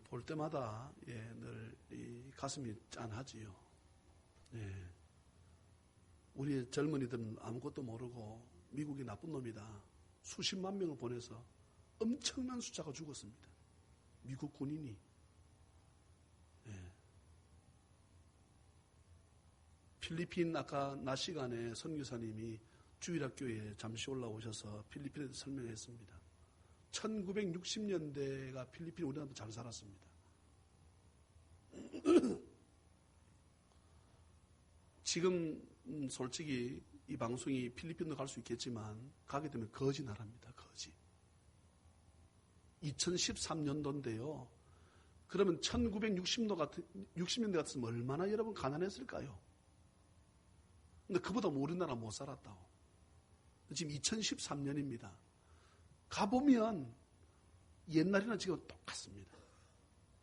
볼 때마다 늘 이 가슴이 짠하지요. 우리 젊은이들은 아무것도 모르고 미국이 나쁜 놈이다. 수십만 명을 보내서 엄청난 숫자가 죽었습니다. 미국 군인이. 필리핀 아까 낮 시간에 선교사님이 주일학교에 잠시 올라오셔서 필리핀에서 설명했습니다. 1960년대가 필리핀 우리나라도 잘 살았습니다. 지금 솔직히 이 방송이 필리핀도 갈 수 있겠지만 가게 되면 거지 나라입니다. 거지. 2013년도인데요. 그러면 60년대 같으면 얼마나 여러분 가난했을까요? 근데 그보다 우리나라 못 살았다고. 지금 2013년입니다. 가보면 옛날이나 지금 똑같습니다.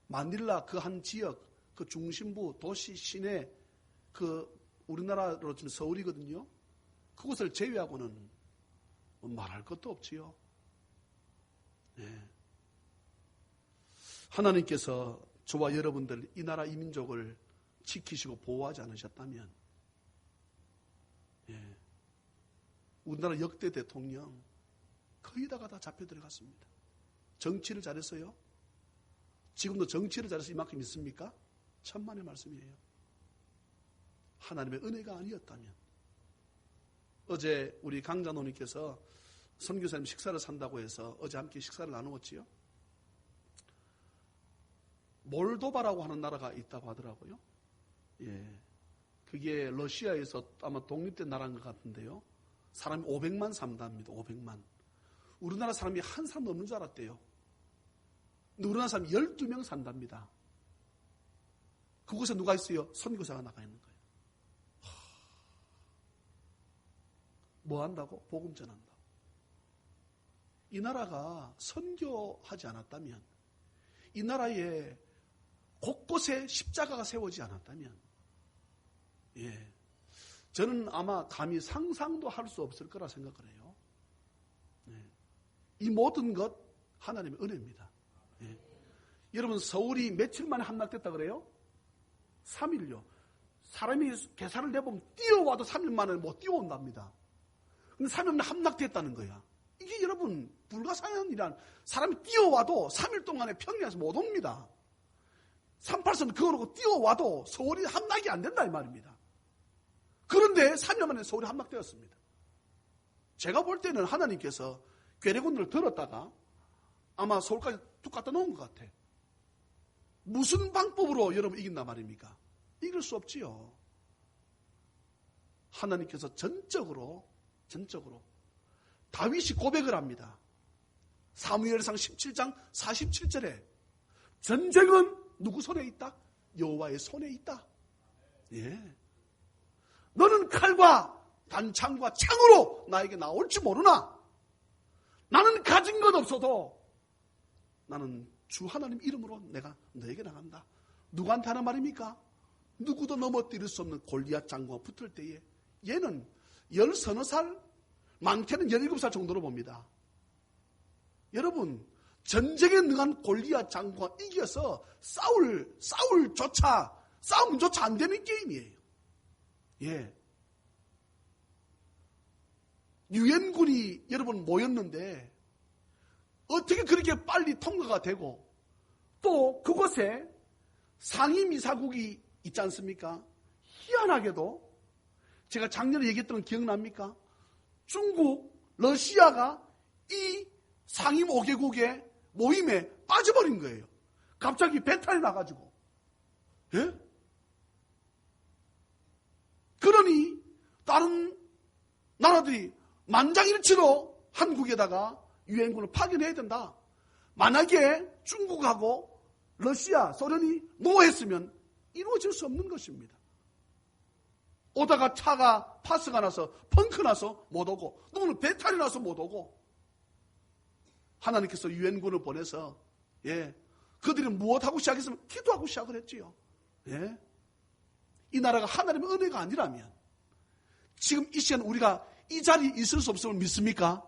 마닐라 그 한 지역, 그 중심부, 도시, 시내, 그 우리나라로 지금 서울이거든요. 그곳을 제외하고는 말할 것도 없지요. 하나님께서 저와 여러분들 이 나라 이 민족을 지키시고 보호하지 않으셨다면 우리나라 역대 대통령 거의 다 잡혀 들어갔습니다. 정치를 잘했어요? 지금도 정치를 잘해서 이만큼 있습니까? 천만의 말씀이에요. 하나님의 은혜가 아니었다면. 어제 우리 강자노님께서 선교사님 식사를 산다고 해서 어제 함께 식사를 나누었지요. 몰도바라고 하는 나라가 있다고 하더라고요. 그게 러시아에서 아마 독립된 나라인 것 같은데요. 사람이 500만 산답니다. 500만. 우리나라 사람이 한 사람도 없는 줄 알았대요. 근데 우리나라 사람이 12명 산답니다. 그곳에 누가 있어요? 선교사가 나가 있는 거예요. 뭐 한다고? 복음 전한다고. 이 나라가 선교하지 않았다면, 이 나라에 곳곳에 십자가가 세워지지 않았다면, 저는 아마 감히 상상도 할 수 없을 거라 생각을 해요. 이 모든 것 하나님의 은혜입니다. 여러분 서울이 며칠 만에 함락됐다 그래요? 3일요. 사람이 계산을 내보면 뛰어와도 3일 만에 못 뛰어온답니다. 근데 3일 만에 함락됐다는 거야. 이게 여러분 불가사의한 사람이 뛰어와도 3일 동안에 평양에서 못 옵니다. 38선 그거로 뛰어와도 서울이 함락이 안 된다 이 말입니다. 그런데 3년 만에 서울이 함락되었습니다. 제가 볼 때는 하나님께서 괴뢰군들을 들었다가 아마 서울까지 뚝 갖다 놓은 것 같아. 무슨 방법으로 여러분 이긴단 말입니까? 이길 수 없지요. 하나님께서 전적으로 다윗이 고백을 합니다. 사무엘상 17장 47절에 전쟁은 누구 손에 있다? 여호와의 손에 있다. 너는 칼과 단창과 창으로 나에게 나올지 모르나 나는 가진 것 없어도 나는 주 하나님 이름으로 내가 너에게 나간다. 누구한테 하는 말입니까? 누구도 넘어뜨릴 수 없는 골리앗 장군과 붙을 때에 얘는 10서너 많게는 17살 정도로 봅니다. 여러분 전쟁에 능한 골리앗 장군과 이겨서 싸움조차 안 되는 게임이에요. 유엔군이 여러분 모였는데 어떻게 그렇게 빨리 통과가 되고 또 그곳에 상임이사국이 있지 않습니까? 희한하게도 제가 작년에 얘기했던 건 기억납니까? 중국, 러시아가 이 상임 5개국의 모임에 빠져버린 거예요. 갑자기 배탈이 나가지고. 그러니 다른 나라들이 만장일치로 한국에다가 유엔군을 파견해야 된다. 만약에 중국하고 러시아, 소련이 노했으면 이루어질 수 없는 것입니다. 오다가 차가 파스가 나서 펑크 나서 못 오고 또는 배탈이 나서 못 오고 하나님께서 유엔군을 보내서 그들이 무엇하고 시작했으면 기도하고 시작을 했지요. 이 나라가 하나님의 은혜가 아니라면 지금 이 시간 우리가 이 자리에 있을 수 없음을 믿습니까?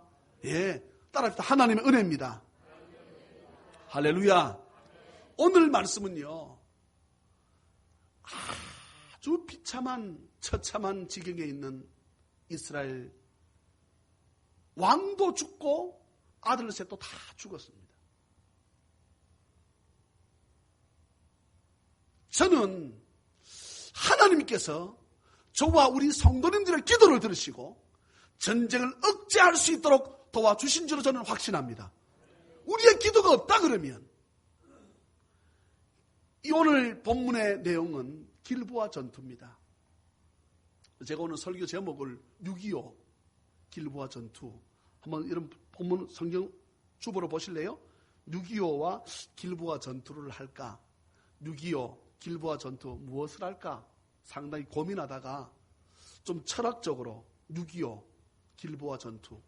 따라합시다. 하나님의 은혜입니다. 할렐루야. 오늘 말씀은요, 아주 비참한 처참한 지경에 있는 이스라엘 왕도 죽고 아들 셋도 다 죽었습니다. 저는 하나님께서 저와 우리 성도님들의 기도를 들으시고 전쟁을 억제할 수 있도록 도와주신 줄로 저는 확신합니다. 우리의 기도가 없다 그러면 이 오늘 본문의 내용은 길보아 전투입니다. 제가 오늘 설교 제목을 6.25 길보아 전투, 한번 이런 본문 성경 주보로 보실래요? 6.25와 길보아 전투를 할까? 6.25 길보아 전투 무엇을 할까? 상당히 고민하다가 좀 철학적으로 6.25 길보아 전투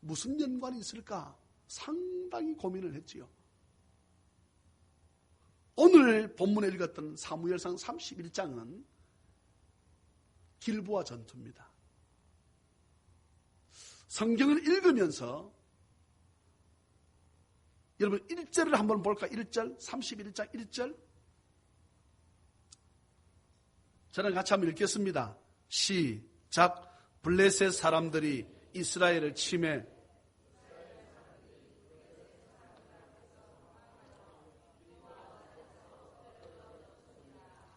무슨 연관이 있을까? 상당히 고민을 했지요. 오늘 본문에 읽었던 사무엘상 31장은 길보아 전투입니다. 성경을 읽으면서 여러분 1절을 한번 볼까? 1절, 31장 1절. 저는 같이 한번 읽겠습니다. 시작. 블레셋 사람들이 이스라엘을 침해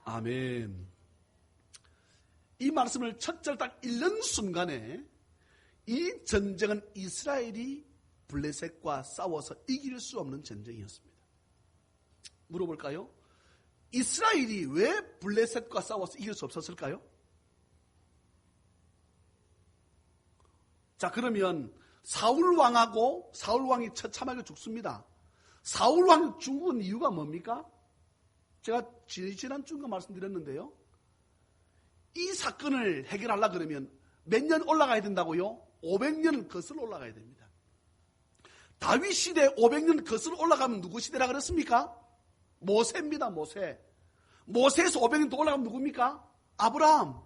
아멘. 이 말씀을 첫 절 딱 읽는 순간에 이 전쟁은 이스라엘이 블레셋과 싸워서 이길 수 없는 전쟁이었습니다. 물어볼까요? 이스라엘이 왜 블레셋과 싸워서 이길 수 없었을까요? 자, 그러면 사울왕이 처참하게 죽습니다. 사울왕이 죽은 이유가 뭡니까? 제가 지난 주가 말씀드렸는데요. 이 사건을 해결하려고 그러면 몇 년 올라가야 된다고요? 500년을 거슬러 올라가야 됩니다. 다윗 시대 500년 거슬러 올라가면 누구 시대라 그랬습니까? 모세입니다. 모세에서 500년 더 올라가면 누굽니까? 아브라함.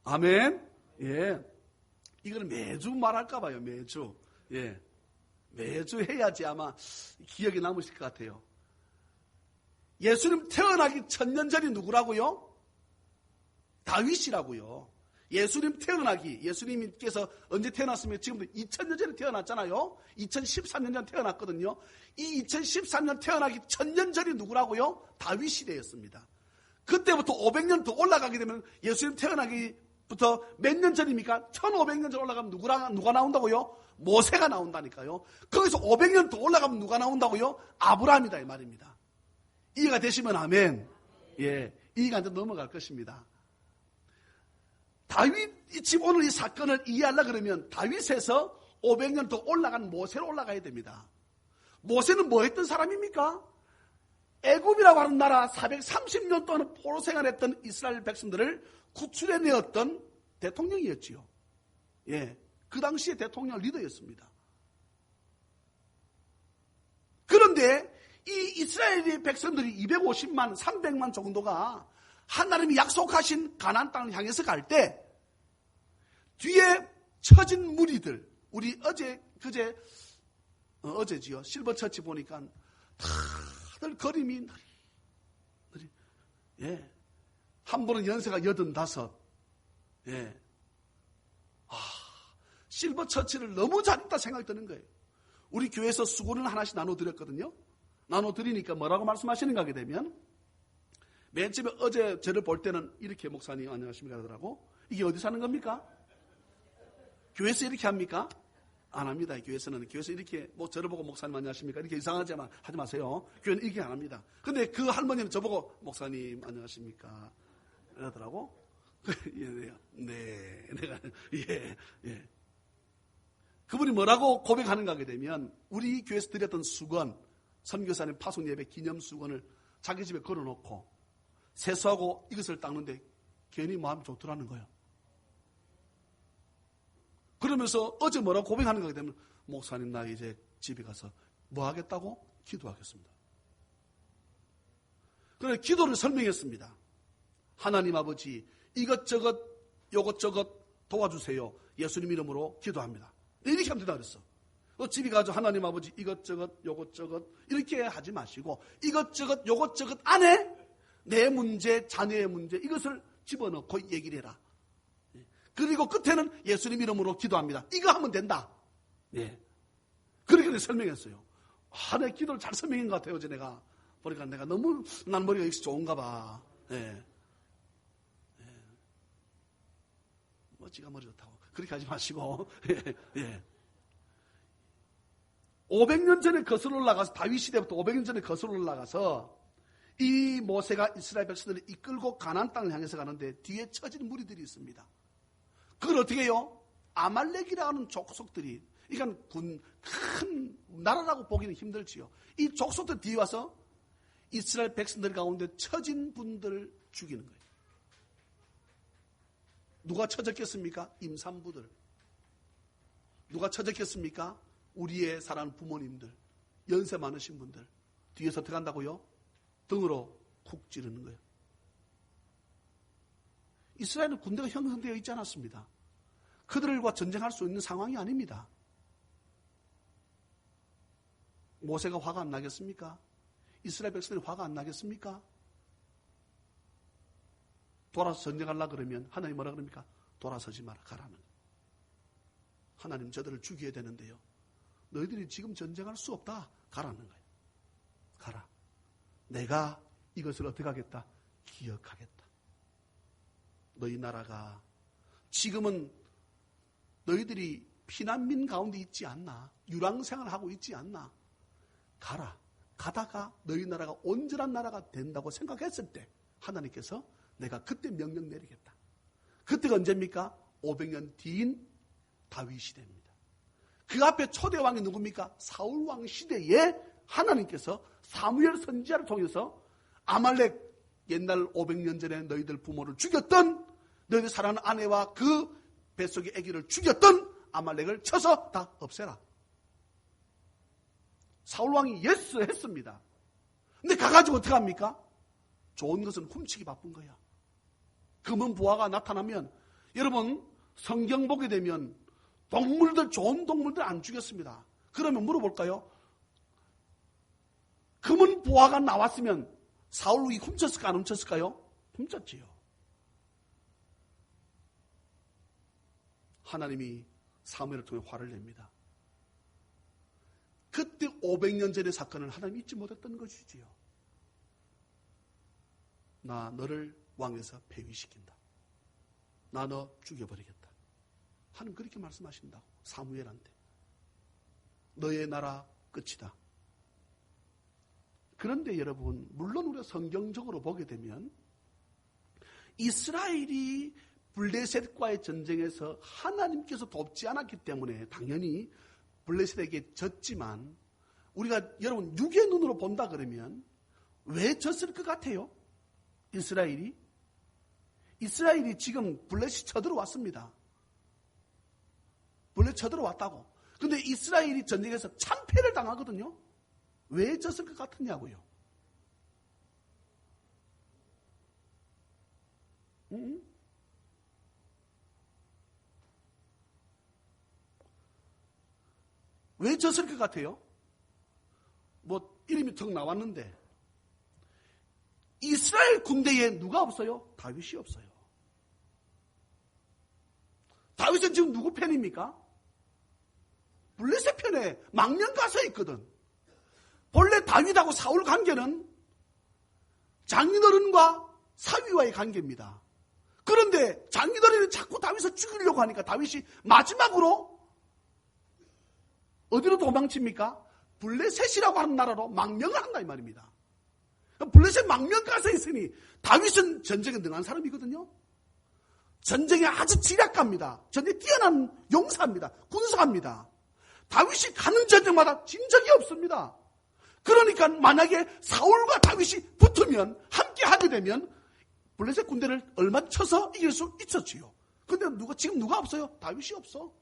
아멘. 예. 이거는 매주 말할까 봐요. 매주. 예. 매주 해야지 아마 기억이 남으실 것 같아요. 예수님 태어나기 1000년 전이 누구라고요? 다윗이라고요. 예수님께서 언제 태어났으면 지금도 2000년 전에 태어났잖아요. 2013년 전에 태어났거든요. 이 2013년 태어나기 1000년 전이 누구라고요? 다윗 시대였습니다. 그때부터 500년 더 올라가게 되면 예수님 태어나기부터 몇 년 전입니까? 1500년 전 올라가면 누가 나온다고요? 모세가 나온다니까요. 거기서 500년 더 올라가면 누가 나온다고요? 아브라함이다 이 말입니다. 이해가 되시면 아멘. 예, 이해가 안 되면 넘어갈 것입니다. 지금 오늘 이 사건을 이해하려고 그러면 다윗에서 500년 더 올라간 모세로 올라가야 됩니다. 모세는 뭐 했던 사람입니까? 애굽이라고 하는 나라 430년 동안 포로 생활했던 이스라엘 백성들을 구출해내었던 대통령이었지요. 예, 그 당시에 대통령 리더였습니다. 그런데 이 이스라엘의 백성들이 250만, 300만 정도가 하나님이 약속하신 가나안 땅을 향해서 갈 때 뒤에 처진 무리들, 우리 어제지요. 실버처치 보니까 다들 걸음이 느리. 예. 한 분은 연세가 85. 예. 실버처치를 너무 잘했다 생각이 드는 거예요. 우리 교회에서 수고를 하나씩 나눠드렸거든요. 나눠드리니까 뭐라고 말씀하시는가 하게 되면 맨 처음에 어제 저를 볼 때는 이렇게 목사님 안녕하십니까 하더라고. 이게 어디 사는 겁니까? 교회에서 이렇게 합니까? 안 합니다. 교회에서 이렇게 저를 보고 목사님 안녕하십니까? 이렇게 이상하지만 하지 마세요. 교회는 이렇게 안 합니다. 근데 그 할머니는 저보고 목사님 안녕하십니까? 이러더라고. 네. 내가 예. 그분이 뭐라고 고백하는가 하게 되면 우리 교회에서 드렸던 수건, 선교사님 파송 예배 기념 수건을 자기 집에 걸어놓고 세수하고 이것을 닦는데 괜히 마음이 좋더라는 거예요. 그러면서 어제 뭐라고 고백하는가 하게 되면 목사님 나 이제 집에 가서 뭐 하겠다고? 기도하겠습니다. 그래서 기도를 설명했습니다. 하나님 아버지 이것저것 요것저것 도와주세요. 예수님 이름으로 기도합니다. 이렇게 하면 된다 그랬어. 집에 가서 하나님 아버지 이것저것 요것저것 이렇게 하지 마시고 이것저것 요것저것 안에 내 문제, 자녀의 문제 이것을 집어넣고 얘기를 해라. 그리고 끝에는 예수님 이름으로 기도합니다. 이거 하면 된다. 예. 그렇게 설명했어요. 내 기도를 잘 설명한 것 같아요. 어제 내가 보니까 내가 너무 난 머리가 역시 좋은가 봐. 예. 지가 머리 좋다고 그렇게 하지 마시고 예. 500년 전에 거슬러 올라가서 다윗 시대부터 500년 전에 거슬러 올라가서 이 모세가 이스라엘 백성들을 이끌고 가나안 땅을 향해서 가는데 뒤에 처진 무리들이 있습니다. 그걸 어떻게 해요? 아말렉이라는 족속들이 그러니까 큰 나라라고 보기는 힘들지요. 이 족속들 뒤에 와서 이스라엘 백성들 가운데 처진 분들을 죽이는 거예요. 누가 처졌겠습니까? 임산부들. 누가 처졌겠습니까? 우리의 사랑하는 부모님들, 연세 많으신 분들. 뒤에서 어떻게 한다고요? 등으로 쿡 찌르는 거예요. 이스라엘은 군대가 형성되어 있지 않았습니다. 그들과 전쟁할 수 있는 상황이 아닙니다. 모세가 화가 안 나겠습니까? 이스라엘 백성들이 화가 안 나겠습니까? 돌아서 전쟁하려고 그러면 하나님 뭐라 그럽니까? 돌아서지 마라, 가라는 거예요. 하나님 저들을 죽여야 되는데요. 너희들이 지금 전쟁할 수 없다. 가라는 거예요. 가라. 내가 이것을 어떻게 하겠다? 기억하겠다. 너희 나라가 지금은 너희들이 피난민 가운데 있지 않나? 유랑생활을 하고 있지 않나? 가라. 가다가 너희 나라가 온전한 나라가 된다고 생각했을 때 하나님께서 내가 그때 명령 내리겠다. 그때가 언제입니까? 500년 뒤인 다윗 시대입니다. 그 앞에 초대왕이 누굽니까? 사울왕 시대에 하나님께서 사무엘 선지자를 통해서 아말렉 옛날 500년 전에 너희들 부모를 죽였던 너희들 사랑하는 아내와 그 뱃속의 아기를 죽였던 아말렉을 쳐서 다 없애라. 사울왕이 예스 했습니다. 근데 가가지고 어떻게 합니까? 좋은 것은 훔치기 바쁜 거야. 금은 부하가 나타나면 여러분 성경 보게 되면 동물들 좋은 동물들 안 죽였습니다. 그러면 물어볼까요? 금은 부하가 나왔으면 사울이 훔쳤을까 안 훔쳤을까요? 훔쳤지요. 하나님이 사무엘을 통해 화를 냅니다. 그때 500년 전의 사건을 하나님이 잊지 못했던 것이지요. 나 너를 왕에서 폐위시킨다. 나 너 죽여버리겠다. 하나님 그렇게 말씀하신다고 사무엘한테. 너의 나라 끝이다. 그런데 여러분 물론 우리가 성경적으로 보게 되면 이스라엘이 블레셋과의 전쟁에서 하나님께서 돕지 않았기 때문에 당연히 블레셋에게 졌지만 우리가 여러분 육의 눈으로 본다 그러면 왜 졌을 것 같아요? 이스라엘이 지금 블레셋이 쳐들어왔습니다. 블레셋 쳐들어왔다고. 근데 이스라엘이 전쟁에서 참패를 당하거든요. 왜 졌을 것 같으냐고요. 왜 졌을 것 같아요? 뭐 이름이 턱 나왔는데 이스라엘 군대에 누가 없어요? 다윗이 없어요. 다윗은 지금 누구 편입니까? 블레셋 편에 망령가서 있거든. 본래 다윗하고 사울 관계는 장인어른과 사위와의 관계입니다. 그런데 장인어른이 자꾸 다윗을 죽이려고 하니까 다윗이 마지막으로 어디로 도망칩니까? 블레셋이라고 하는 나라로 망명을 한다 이 말입니다. 블레셋 망명가서 있으니 다윗은 전쟁에 능한 사람이거든요. 전쟁에 아주 지략가입니다. 전쟁에 뛰어난 용사입니다. 군사입니다. 다윗이 가는 전쟁마다 진 적이 없습니다. 그러니까 만약에 사울과 다윗이 붙으면 함께 하게 되면 블레셋 군대를 얼마 쳐서 이길 수 있었지요. 근데 지금 누가 없어요? 다윗이 없어.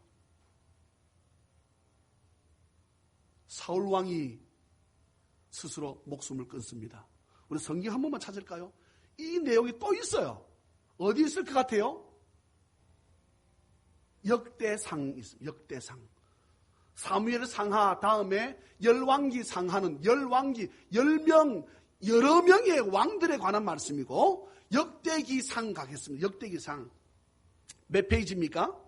사울 왕이 스스로 목숨을 끊습니다. 우리 성경 한 번만 찾을까요? 이 내용이 또 있어요. 어디 있을 것 같아요? 역대상 있습니다. 역대상. 사무엘 상하 다음에 열왕기 상하는 열왕기 10명 여러 명의 왕들에 관한 말씀이고 역대기 상 가겠습니다. 역대기 상 몇 페이지입니까?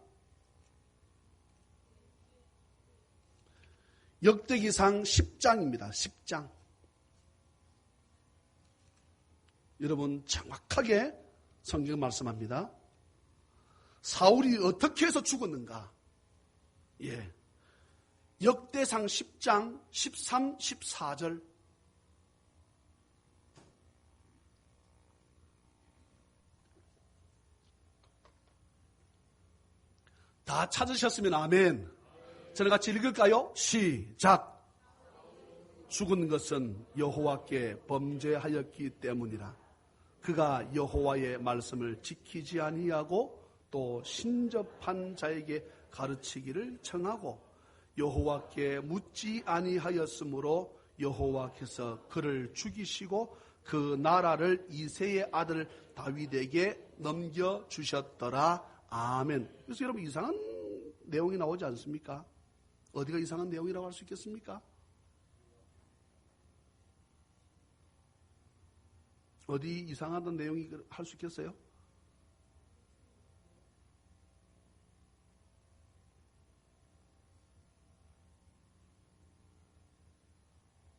역대기상 10장입니다. 10장. 여러분 정확하게 성경은 말씀합니다. 사울이 어떻게 해서 죽었는가? 예. 역대상 10장 13, 14절. 다 찾으셨으면 아멘. 저는 같이 읽을까요? 시작. 죽은 것은 여호와께 범죄하였기 때문이라. 그가 여호와의 말씀을 지키지 아니하고 또 신접한 자에게 가르치기를 청하고 여호와께 묻지 아니하였으므로 여호와께서 그를 죽이시고 그 나라를 이새의 아들 다윗에게 넘겨주셨더라. 아멘. 그래서 여러분 이상한 내용이 나오지 않습니까? 어디가 이상한 내용이라고 할 수 있겠습니까? 어디 이상하던 내용이 할 수 있겠어요?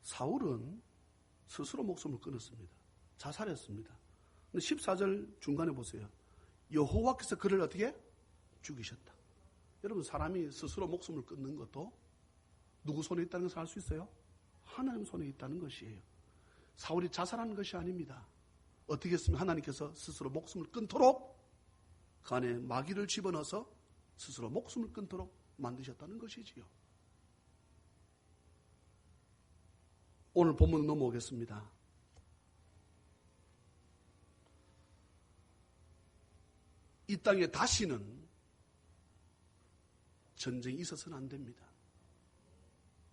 사울은 스스로 목숨을 끊었습니다. 자살했습니다. 근데 14절 중간에 보세요. 여호와께서 그를 어떻게? 죽이셨다. 여러분 사람이 스스로 목숨을 끊는 것도 누구 손에 있다는 것을 알 수 있어요? 하나님 손에 있다는 것이에요. 사울이 자살한 것이 아닙니다. 어떻게 했으면 하나님께서 스스로 목숨을 끊도록 그 안에 마귀를 집어넣어서 스스로 목숨을 끊도록 만드셨다는 것이지요. 오늘 본문 넘어오겠습니다. 이 땅에 다시는 전쟁이 있어서는 안 됩니다.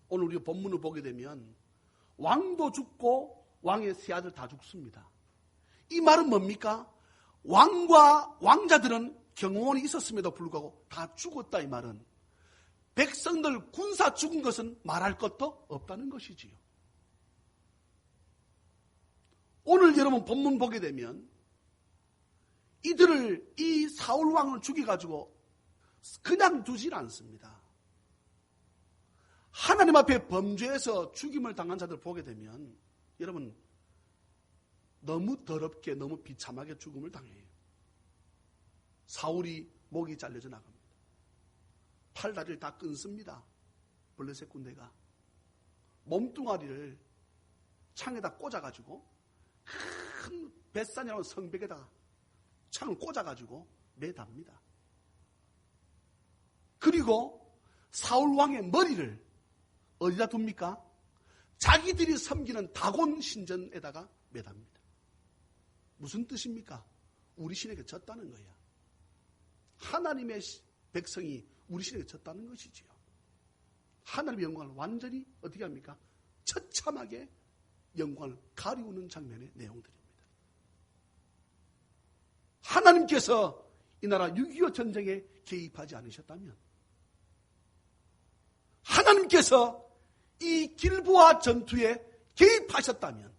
오늘 우리가 본문을 보게 되면 왕도 죽고 왕의 세 아들 다 죽습니다. 이 말은 뭡니까? 왕과 왕자들은 경호원이 있었음에도 불구하고 다 죽었다 이 말은 백성들 군사 죽은 것은 말할 것도 없다는 것이지요. 오늘 여러분 본문 보게 되면 이들을 이 사울 왕을 죽여가지고 그냥 두질 않습니다. 하나님 앞에 범죄해서 죽임을 당한 자들 보게 되면 여러분 너무 더럽게 너무 비참하게 죽음을 당해요. 사울이 목이 잘려져 나갑니다. 팔다리를 다 끊습니다. 블레셋 군대가 몸뚱아리를 창에다 꽂아가지고 큰 벳산이라는 성벽에다가 창을 꽂아가지고 매답니다. 그리고 사울 왕의 머리를 어디다 둡니까? 자기들이 섬기는 다곤 신전에다가 매답니다. 무슨 뜻입니까? 우리 신에게 졌다는 거야. 하나님의 백성이 우리 신에게 졌다는 것이지요. 하나님의 영광을 완전히 어떻게 합니까? 처참하게 영광을 가리우는 장면의 내용들입니다. 하나님께서 이 나라 6.25 전쟁에 개입하지 않으셨다면, 하나님께서 이 길보아 전투에 개입하셨다면,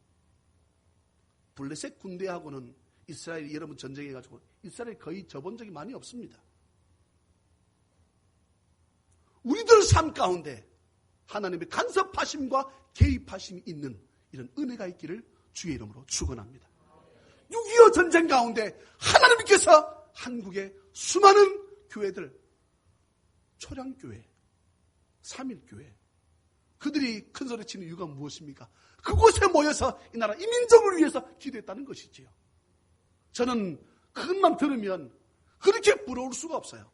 블레셋 군대하고는 이스라엘이 여러분 전쟁해가지고 이스라엘이 거의 져본 적이 많이 없습니다. 우리들 삶 가운데 하나님의 간섭하심과 개입하심이 있는 이런 은혜가 있기를 주의 이름으로 축원합니다. 6.25 전쟁 가운데 하나님께서 한국의 수많은 교회들, 초량교회, 3.1교회, 그들이 큰 소리 치는 이유가 무엇입니까? 그곳에 모여서 이 나라 이민족을 위해서 기도했다는 것이지요. 저는 그것만 들으면 그렇게 부러울 수가 없어요.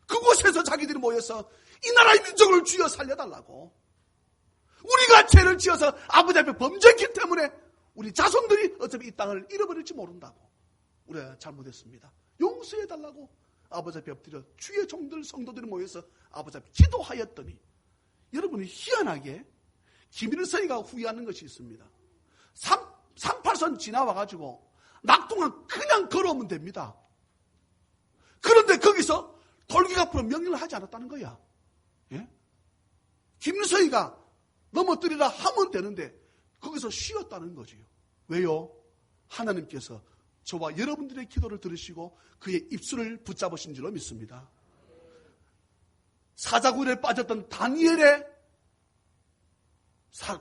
그곳에서 자기들이 모여서 이 나라 이민족을 주여 살려달라고, 우리가 죄를 지어서 아버지 앞에 범죄했기 때문에 우리 자손들이 어차피 이 땅을 잃어버릴지 모른다고, 우리가 잘못했습니다, 용서해달라고 아버지 앞에 엎드려 주의 종들 성도들이 모여서 아버지 앞에 기도하였더니, 여러분이 희한하게 김일성이가 후회하는 것이 있습니다. 38선 지나와가지고 낙동강 그냥 걸어오면 됩니다. 그런데 거기서 돌기갑으로 명령을 하지 않았다는 거야. 예? 김일성이가 넘어뜨리라 하면 되는데 거기서 쉬었다는 거지요. 왜요? 하나님께서 저와 여러분들의 기도를 들으시고 그의 입술을 붙잡으신 줄로 믿습니다. 사자굴에 빠졌던 다니엘의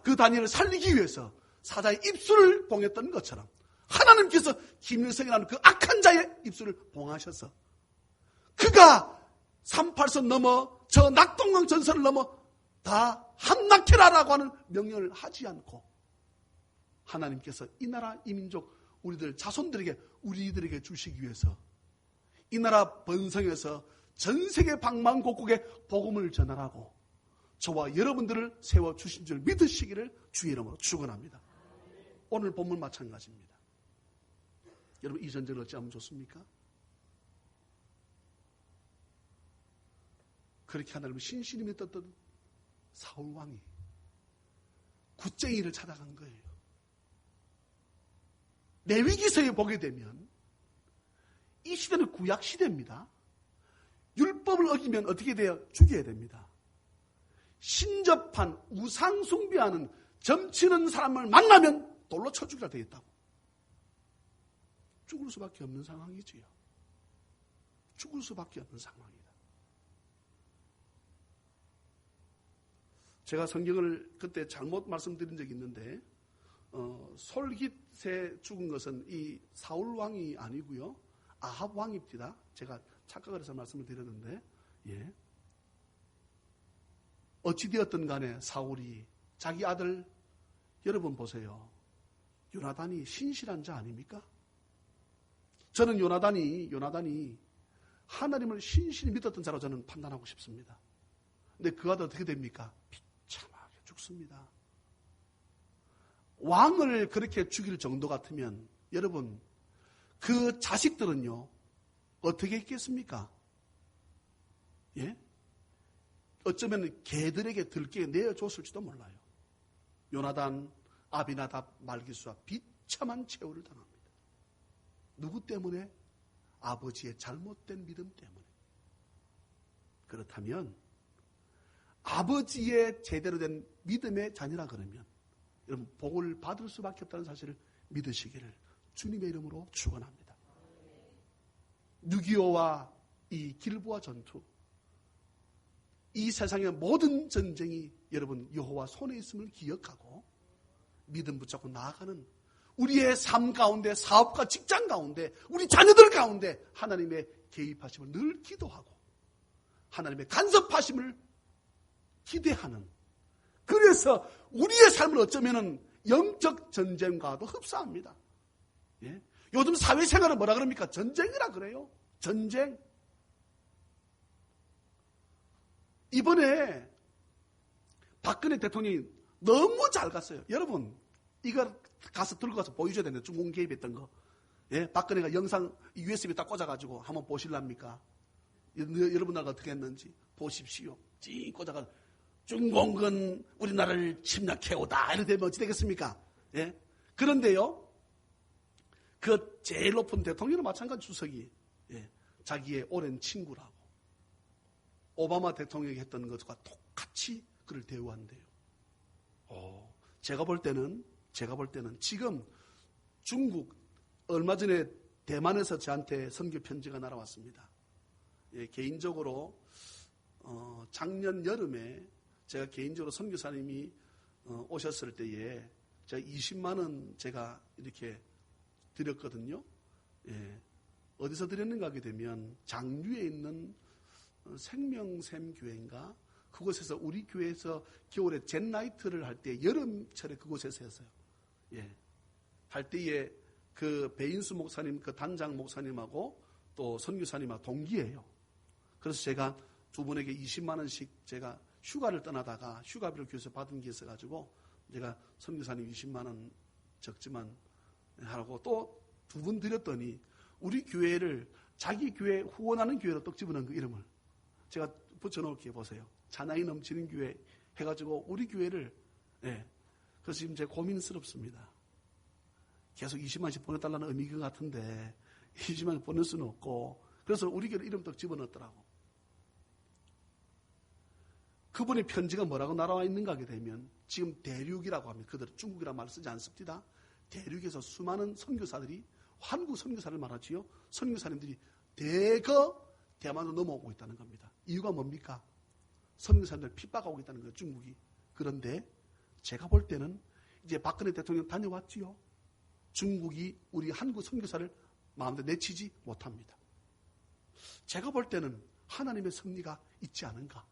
그 다니엘을 살리기 위해서 사자의 입술을 봉했던 것처럼 하나님께서 김일성이라는 그 악한 자의 입술을 봉하셔서 그가 38선 넘어 저 낙동강 전선을 넘어 다 함락해라라고 하는 명령을 하지 않고 하나님께서 이 나라 이 민족 우리들 자손들에게 우리들에게 주시기 위해서 이 나라 번성에서 전 세계 방방곡곡에 복음을 전하라고 저와 여러분들을 세워주신 줄 믿으시기를 주의 이름으로 축원합니다. 오늘 본문 마찬가지입니다. 여러분 이 전쟁을 어찌하면 좋습니까? 그렇게 하나님을 신실히 믿었던 사울 왕이 굿쟁이를 찾아간 거예요. 레위기서에 보게 되면 이 시대는 구약 시대입니다. 율법을 어기면 어떻게 돼요? 죽여야 됩니다. 신접한 우상 숭배하는 점치는 사람을 만나면 돌로 쳐 죽여야 되겠다고. 죽을 수밖에 없는 상황이지요. 죽을 수밖에 없는 상황이다. 제가 성경을 그때 잘못 말씀드린 적이 있는데 솔깃에 죽은 것은 이 사울 왕이 아니고요. 아합 왕입니다. 제가 착각을 해서 말씀을 드렸는데 예. 어찌되었든 간에 사울이 자기 아들 여러분 보세요. 요나단이 신실한 자 아닙니까? 저는 요나단이 하나님을 신실히 믿었던 자로 저는 판단하고 싶습니다. 근데 그 아들 어떻게 됩니까? 비참하게 죽습니다. 왕을 그렇게 죽일 정도 같으면 여러분 그 자식들은요 어떻게 했겠습니까? 예? 어쩌면 개들에게 들게 내어줬을지도 몰라요. 요나단, 아비나답, 말기수와 비참한 최후를 당합니다. 누구 때문에? 아버지의 잘못된 믿음 때문에. 그렇다면 아버지의 제대로 된 믿음의 자녀라 그러면 여러분 복을 받을 수밖에 없다는 사실을 믿으시기를 주님의 이름으로 축원합니다. 6.25와 이 길보아 전투 이 세상의 모든 전쟁이 여러분 여호와 손에 있음을 기억하고 믿음 붙잡고 나아가는 우리의 삶 가운데 사업과 직장 가운데 우리 자녀들 가운데 하나님의 개입하심을 늘 기도하고 하나님의 간섭하심을 기대하는 그래서 우리의 삶을 어쩌면 영적 전쟁과도 흡사합니다. 예? 요즘 사회생활은 뭐라 그럽니까? 전쟁이라 그래요. 전쟁. 이번에 박근혜 대통령이 너무 잘 갔어요. 여러분 이거 가서 들고 가서 보여줘야 되는데 중공 개입했던 거. 예? 박근혜가 영상 USB 딱 꽂아가지고 한번 보실랍니까? 여러분 나라가 어떻게 했는지 보십시오. 찡 꽂아가지고 중공은 우리나라를 침략해오다 이렇게 되면 어찌 되겠습니까? 예? 그런데요 그 제일 높은 대통령은 마찬가지 주석이 예, 자기의 오랜 친구라고 오바마 대통령이 했던 것과 똑같이 그를 대우한대요. 제가 볼 때는 지금 중국 얼마 전에 대만에서 저한테 선교 편지가 날아왔습니다. 예, 개인적으로 작년 여름에 제가 개인적으로 선교사님이 오셨을 때에 제가 20만 원 제가 이렇게 드렸거든요. 예, 어디서 드렸는가 하게 되면 장류에 있는 생명샘 교회인가 그곳에서 우리 교회에서 겨울에 젠나이트를 할 때 여름철에 그곳에서 했어요. 예, 할 때에 그 배인수 목사님 그 단장 목사님하고 또 선교사님하고 동기예요. 그래서 제가 두 분에게 20만 원씩 제가 휴가를 떠나다가 휴가비를 교회에서 받은 게 있어가지고 제가 선교사님 20만 원 적지만 하라고 또 두 분 드렸더니 우리 교회를 자기 교회 후원하는 교회로 떡 집어넣은 그 이름을 제가 붙여놓을게요. 보세요. 자나이 넘치는 교회 해가지고 우리 교회를 예. 그래서 지금 제가 고민스럽습니다. 계속 20만씩 보내달라는 의미인 것 같은데 20만씩 보낼 수는 없고 그래서 우리 교회 이름 떡 집어넣었더라고. 그분의 편지가 뭐라고 날아와 있는가 하게 되면 지금 대륙이라고 합니다. 그들은 중국이라는 말을 쓰지 않습니다. 대륙에서 수많은 선교사들이 한국 선교사를 말하지요. 선교사님들이 대거 대만으로 넘어오고 있다는 겁니다. 이유가 뭡니까? 선교사님들 핍박하고 있다는 거예요. 중국이. 그런데 제가 볼 때는 이제 박근혜 대통령 다녀왔지요. 중국이 우리 한국 선교사를 마음대로 내치지 못합니다. 제가 볼 때는 하나님의 섭리가 있지 않은가.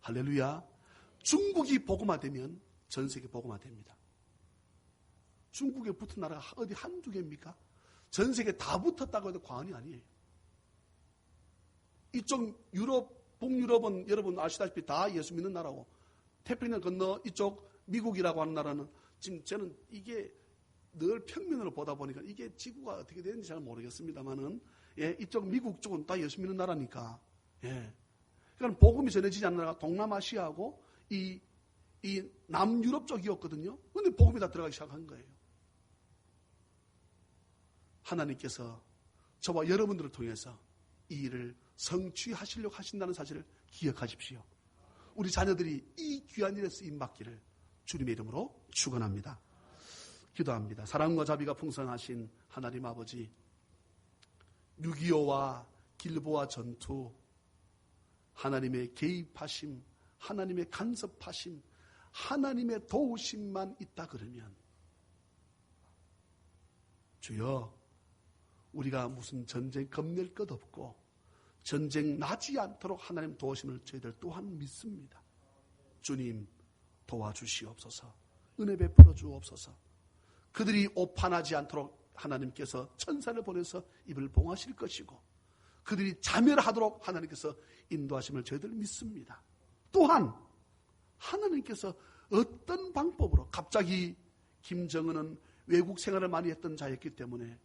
할렐루야. 중국이 복음화되면 전 세계 복음화됩니다. 중국에 붙은 나라가 어디 한두 개입니까? 전 세계 다 붙었다고 해도 과언이 아니에요. 이쪽 유럽, 북유럽은 여러분 아시다시피 다 예수 믿는 나라고, 태평양 건너 이쪽 미국이라고 하는 나라는 지금 저는 이게 늘 평면으로 보다 보니까 이게 지구가 어떻게 되는지 잘 모르겠습니다만은, 예, 이쪽 미국 쪽은 다 예수 믿는 나라니까, 예. 그러니까 복음이 전해지지 않는 나라가 동남아시아하고 이 남유럽 쪽이었거든요. 근데 복음이 다 들어가기 시작한 거예요. 하나님께서 저와 여러분들을 통해서 이 일을 성취하시려고 하신다는 사실을 기억하십시오. 우리 자녀들이 이 귀한 일에 쓰임 받기를 주님의 이름으로 축원합니다. 기도합니다. 사랑과 자비가 풍성하신 하나님 아버지, 6.25와 길보아 전투, 하나님의 개입하심, 하나님의 간섭하심, 하나님의 도우심만 있다 그러면 주여, 우리가 무슨 전쟁 겁낼 것 없고 전쟁 나지 않도록 하나님 도우심을 저희들 또한 믿습니다. 주님 도와주시옵소서. 은혜 베풀어 주옵소서. 그들이 오판하지 않도록 하나님께서 천사를 보내서 입을 봉하실 것이고, 그들이 자멸하도록 하나님께서 인도하심을 저희들 믿습니다. 또한 하나님께서 어떤 방법으로, 갑자기 김정은은 외국 생활을 많이 했던 자였기 때문에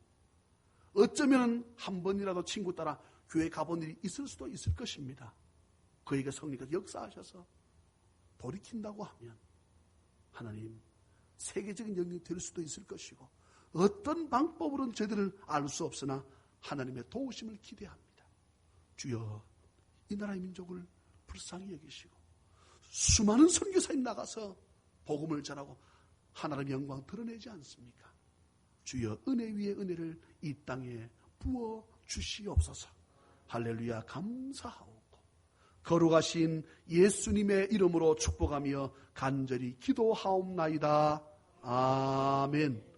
어쩌면 한 번이라도 친구 따라 교회 가본 일이 있을 수도 있을 것입니다. 그에게 성령께서 역사하셔서 돌이킨다고 하면 하나님 세계적인 영역이 될 수도 있을 것이고, 어떤 방법으로는 저희들은 알 수 없으나 하나님의 도우심을 기대합니다. 주여, 이 나라의 민족을 불쌍히 여기시고 수많은 선교사님 나가서 복음을 전하고 하나님의 영광 드러내지 않습니까? 주여, 은혜 위에 은혜를 이 땅에 부어 주시옵소서. 할렐루야. 감사하옵고 거룩하신 예수님의 이름으로 축복하며 간절히 기도하옵나이다. 아멘.